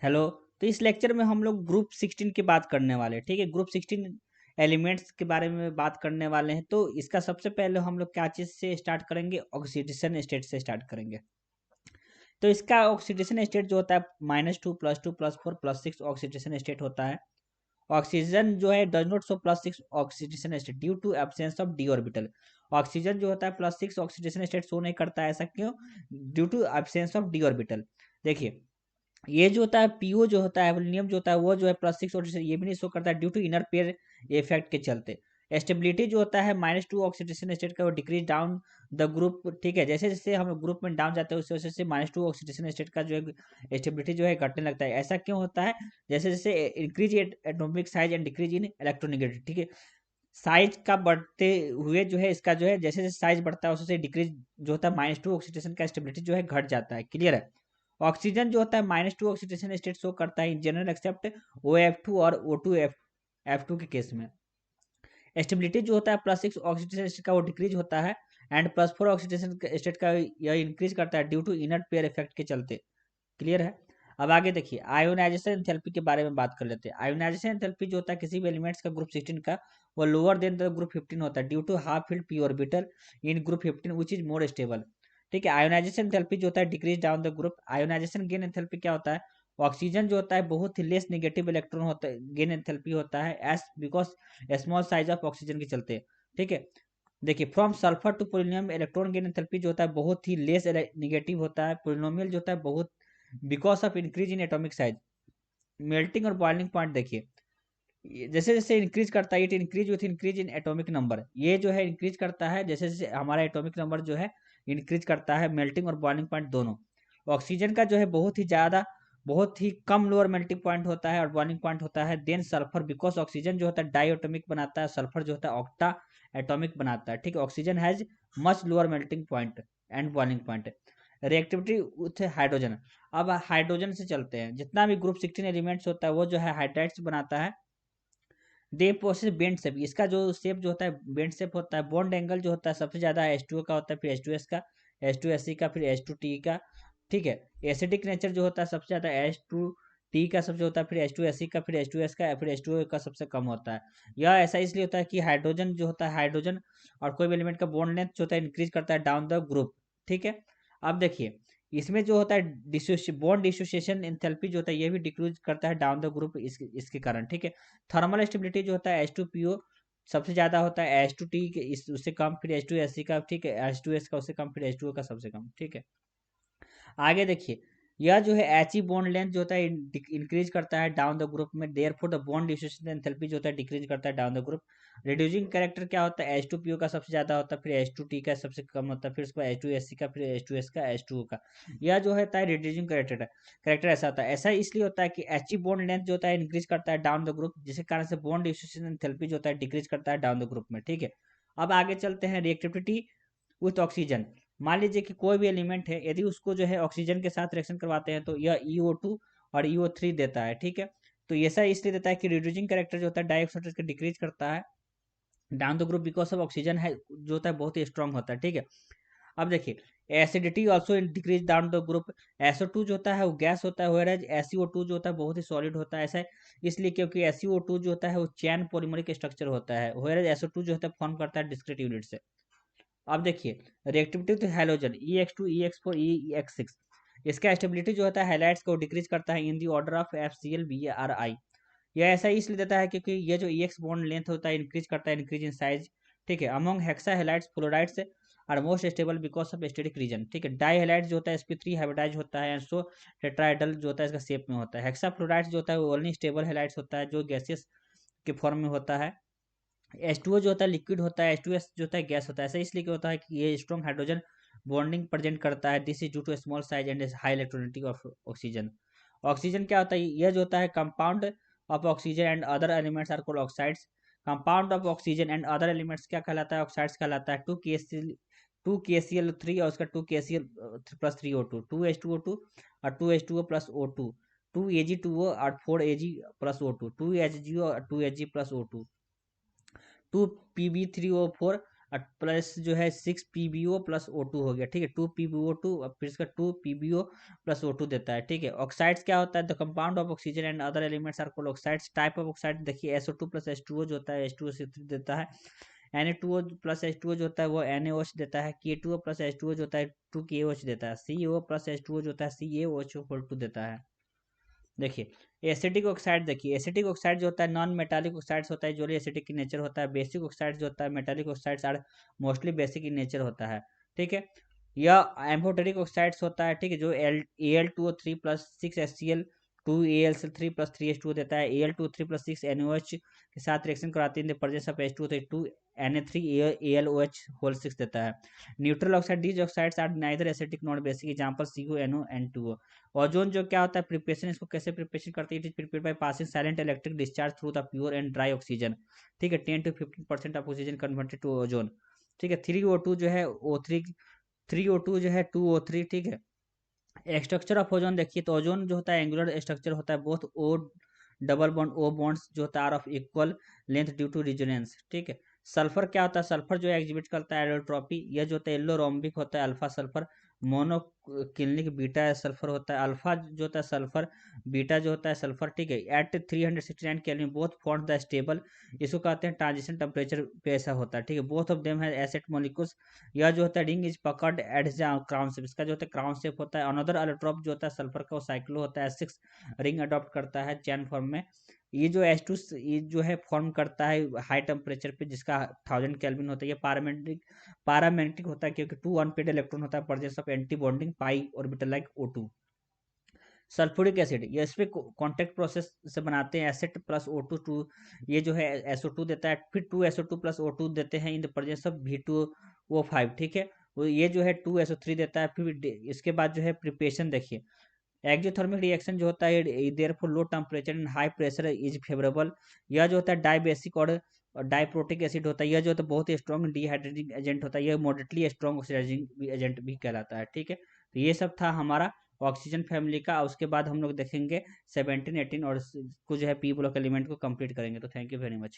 Hello. तो इस lecture में हम लोग ग्रुप 16 की बात करने वाले हैं, ठीक है। ग्रुप 16 एलिमेंट्स के बारे में बात करने वाले हैं। तो इसका सबसे पहले हम लोग क्या चीज़ से स्टार्ट करेंगे, ऑक्सीडेशन स्टेट से स्टार्ट करेंगे। तो इसका ऑक्सीडेशन स्टेट जो होता है -2 +2 +4 +6 ऑक्सीडेशन स्टेट होता है। ऑक्सीजन जो है does not show +6 oxidation state due to absence of d orbital. Oxygen जो होता है +6 ऑक्सीडेशन स्टेट शो नहीं करता है, ऐसा क्यों? Due to absence of d orbital. देखिए, ये जो होता है पीओ जो होता है पोलोनियम जो होता है वो जो है +6 और ये भी नहीं शो करता है due to inner pair effect के चलते। स्टेबिलिटी जो होता है -2 ऑक्सीडेशन स्टेट का वो डिक्रीज डाउन द ग्रुप, ठीक है। जैसे जैसे हम ग्रुप में डाउन जाते हैं उससे वैसे -2 ऑक्सीडेशन स्टेट का जो है स्टेबिलिटी जो है घटने लगता है। ऐसा क्यों होता है? जैसे जैसे increase atomic size and decrease in electronegative, ठीक है। साइज का बढ़ते हुए जो है इसका जो है जैसे जैसे साइज बढ़ता है उससे डिक्रीज जो होता है -2 ऑक्सीडेशन का स्टेबिलिटी जो है घट जाता है। क्लियर है? ऑक्सीजन जो होता है -2 ऑक्सीडेशन स्टेट शो करता है इन जनरल एक्सेप्ट OF2 और O2F2 के केस में। स्टेबिलिटी जो होता है +6 ऑक्सीडेशन स्टेट का वो डिक्रीज होता है एंड +4 ऑक्सीडेशन स्टेट का यह इंक्रीज करता है due to inner pair effect के चलते। क्लियर है? अब आगे देखिए, आयोनाइजेशन एंथैल्पी के बारे में बात कर लेते हैं। आयोनाइजेशन एंथैल्पी जो होता है किसी भी एलिमेंट्स का ग्रुप 16 का वो लोअर देन द ग्रुप 15 होता है due to half filled p orbital in group 15 which is more stable. ठीक है। आयोनाइजेशन एंथैल्पी जो होता है decrease down the group. Ionization gain enthalpy क्या होता है? ऑक्सीजन जो होता है बहुत ही लेस नेगेटिव इलेक्ट्रॉन होता है, गेन एंथैल्पी होता है as because small size of oxygen के चलते। ठीक है। देखिए, from sulphur to polonium electron gain enthalpy जो होता है बहुत ही लेस नेगेटिव होता है। पोलिनोमियल जो होता है बहुत because of increase in atomic size. Melting और बॉइलिंग पॉइंट देखिए, जैसे जैसे इंक्रीज करता है it increase with increase in atomic number. ये जो है इंक्रीज करता है जैसे जैसे हमारा एटॉमिक नंबर जो है इंक्रीज करता है, मेल्टिंग और बॉइलिंग पॉइंट दोनों। ऑक्सीजन का जो है बहुत ही ज़्यादा, बहुत ही कम लोअर मेल्टिंग पॉइंट होता है और बॉइलिंग पॉइंट होता है देन सल्फर, बिकॉज ऑक्सीजन जो होता है डाई एटॉमिक बनाता है, सल्फर जो होता है ऑक्टा एटॉमिक बनाता है। ठीक है। Oxygen has much lower melting point and boiling point. Reactivity with hydrogen. अब हाइड्रोजन से चलते हैं। जितना भी ग्रुप 16 एलिमेंट्स होता है वो जो है हाइड्राइड्स बनाता है। दे प्रोसेस बेंड शेप। इसका जो शेप जो होता है बेंड शेप होता है। बॉन्ड एंगल जो होता है सबसे ज़्यादा H2O का होता है, फिर H2S का, H2SC का, फिर H2T का। ठीक है। एसिडिक नेचर जो होता है सबसे ज़्यादा H2T का सबसे होता है, फिर H2SC का, फिर H2S का, फिर H2O का सबसे कम होता है। यह ऐसा इसलिए होता है कि हाइड्रोजन जो होता है, हाइड्रोजन और कोई भी एलिमेंट का बॉन्ड लेंथ जो होता है इंक्रीज करता है डाउन द ग्रुप। ठीक है। अब देखिए, इसमें जो होता है बॉन्ड डिसोसिएशन एंथैल्पी जो होता है ये भी डिक्रीज करता है डाउन द ग्रुप इसके कारण। ठीक है। थर्मल स्टेबिलिटी जो होता है H2PO सबसे ज़्यादा होता है, H2T के उससे कम, फिर H2SC का, ठीक है, H2S का उससे कम, फिर H2O का सबसे कम। ठीक है। आगे देखिए, यह जो है एच बॉन्ड लेंथ जो होता है इंक्रीज करता है डाउन द ग्रुप में, therefore the bond dissociation enthalpy जो होता है डिक्रीज करता है down the group. Reducing character क्या होता है? H2PO का सबसे ज़्यादा होता है, फिर H2T का सबसे कम होता है, फिर उसके बाद H2SC का, फिर H2S का, H2O का। यह जो होता है रिड्यूसिंग कैरेक्टर है। कैरेक्टर ऐसा होता है, ऐसा इसलिए होता है कि एच बॉन्ड लेंथ जो होता है इंक्रीज करता है डाउन द ग्रुप, जिसके कारण से बॉन्ड डिसोसिएशन एंथैल्पी जो होता है डिक्रीज करता है डाउन द ग्रुप में। ठीक है। अब आगे चलते हैं, रिएक्टिविटी विथ ऑक्सीजन। मान लीजिए कि कोई भी एलिमेंट है, यदि उसको जो है ऑक्सीजन के साथ रिएक्शन करवाते हैं तो यह EO2 और EO3 देता है। ठीक है। तो ऐसा इसलिए देता है कि रिड्यूसिंग कैरेक्टर जो होता है डाइऑक्साइड का डिक्रीज करता है down the group because of oxygen है जो होता है बहुत ही स्ट्रांग होता है। ठीक है। अब देखिए, acidity also decrease down the group. SO2 जो होता है वो गैस होता है, whereas SiO2 जो होता है बहुत ही सॉलिड होता है। ऐसा इसलिए क्योंकि SiO2 जो होता है वो चैन पॉलीमरिक स्ट्रक्चर होता है, whereas SO2 जो होता है फॉर्म करता है डिस्क्रीट यूनिट से। अब देखिए, रिएक्टिविटी तो हैलोजन EX2 EX4 EX6। इसका स्टेबिलिटी जो होता है हैलाइड्स को डिक्रीज करता है in the order of FCl BrI। यह ऐसा इसलिए देता है क्योंकि ये जो EX बॉन्ड लेंथ होता है इंक्रीज करता है इंक्रीज इन साइज। ठीक है। Among hexa halides fluorides are most stable because of steric reason. ठीक है। डाई हैलाइड्स जो होता है sp3 हाइब्रिडाइज होता है एंड सो टेट्राइडल जो होता है इसका शेप में होता है। हेक्सा फ्लोराइड्स जो होता है वो ओनली स्टेबल हैलाइड्स होता है जो गैसियस के फॉर्म में होता है। H2O जो होता है लिक्विड होता है, H2S जो होता है गैस होता है। ऐसा इसलिए क्या होता है कि ये स्ट्रॉन्ग हाइड्रोजन बॉन्डिंग प्रेजेंट करता है। This is due to small size and high electronegativity of oxygen. Oxygen क्या होता है? यह जो होता है compound of oxygen and other elements are called oxides. Compound of oxygen and other elements क्या कहलाता है? ऑक्साइड्स कहलाता है। 2KCl3 और उसका 2KCl+3O2, 2H2O2 और 2H2O+O2, 2Ag2O और 4Ag+O2, 2HGO और 2Hg+O2, 2Pb3O4 प्लस जो है 6 PbO प्लस O2 हो गया, ठीक है। 2 PbO2 फिर इसका 2 PbO प्लस O2 देता है, ठीक है। ऑक्साइड्स क्या होता है, the compound of oxygen and other elements are called oxides. Type of oxide देखिए, SO2 प्लस H2O जो होता है H2O देता है। Na2O प्लस H2O जो होता है वो NaOH देता है। K2O प्लस H2O जो होता है 2KOH देता है। CO प्लस H2O जो होता है CaOH देता है। देखिए एसिटिक ऑक्साइड, देखिए एसिटिक ऑक्साइड जो होता है नॉन मेटालिक ऑक्साइड्स होता है, जो एसिटिक की नेचर होता है। बेसिक ऑक्साइड जो होता है metallic oxides are mostly basic in nature होता है, ठीक है। यह एम्फोटेरिक ऑक्साइड्स होता है, ठीक है, जो Al2O3 plus 6HCl 2Al3 plus 3H2O देता है। Al2O3 प्लस 6NOH के साथ रिएक्शन कराती है in the presence of H2O 2Na3AlOH whole 6 देता है। Neutral oxide, these oxides are neither acidic not basic, example CuNO N2O। Ozone जो क्या होता है प्रिपरेशन, इसको कैसे प्रिपरेशन करती है, it is prepared by passing silent electric discharge through the pure and dry oxygen, ठीक है। 10 to 15% of oxygen converted to ozone, ठीक है। 3O2 जो है O3, 3O2 जो है 2O3, ठीक है। स्ट्रक्चर ऑफ ओजोन देखिए, तो ओजोन जो होता है एंगुलर स्ट्रक्चर होता है, both O double bond O bonds जो होता है are of equal length due to resonance, ठीक है। सल्फर क्या होता है, सल्फर जो एग्जिबिट करता है एडोट्रॉपी, यह जो होता है येलो रोम्बिक होता है alpha sulphur. Monoclinic beta sulphur होता है। अल्फा जो होता है सल्फर, बीटा जो होता है सल्फर, ठीक है। At 369 kelvin both form the stable, इसको कहते हैं ट्रांजिशन टेम्परेचर पे ऐसा होता है, ठीक है। बोथ ऑफ देम है एसिड मॉलिक्यूल्स। यह जो होता है ring is puckered at crown shape, इसका जो होता है क्राउन शेप होता है। अनदर अलोट्रॉप जो होता है सल्फर का वो साइक्लो होता है, 6 रिंग अडॉप्ट करता है चैन फॉर्म में। ये जो H2 ये जो है फॉर्म करता है हाई टेम्परेचर पे, जिसका 1000 केल्विन होता है। ये पारामेग्नेटिक होता है, क्योंकि 2 अनपेड इलेक्ट्रॉन होता है presence of anti bonding pi orbital like O2। Sulphuric acid, ये इस पे कॉन्टेक्ट प्रोसेस से बनाते हैं एसिड प्लस O2 ये जो है SO2 देता है, फिर 2SO2 प्लस O2 देते हैं इन द प्रेजेंस ऑफ V2O5, ठीक है। ये जो है 2SO3 देता है। फिर इसके बाद जो है प्रिपरेशन देखिए, एक्जोथर्मिक रिएक्शन जो होता है therefore low temperature and high pressure is favourable. यह जो होता है डाइबेसिक और डाइप्रोटिक एसिड होता है, यह जो होता है बहुत ही स्ट्रॉन्ग डिहाइड्रेटिंग एजेंट होता है। यह मॉडरेटली स्ट्रॉन्ग ऑक्सीडाइजिंग एजेंट भी कहलाता है, ठीक है। तो ये सब था हमारा ऑक्सीजन फैमिली का। उसके बाद हम लोग देखेंगे 17 18 और कुछ जो है पी ब्लॉक एलिमेंट को कंप्लीट करेंगे। तो थैंक यू वेरी मच।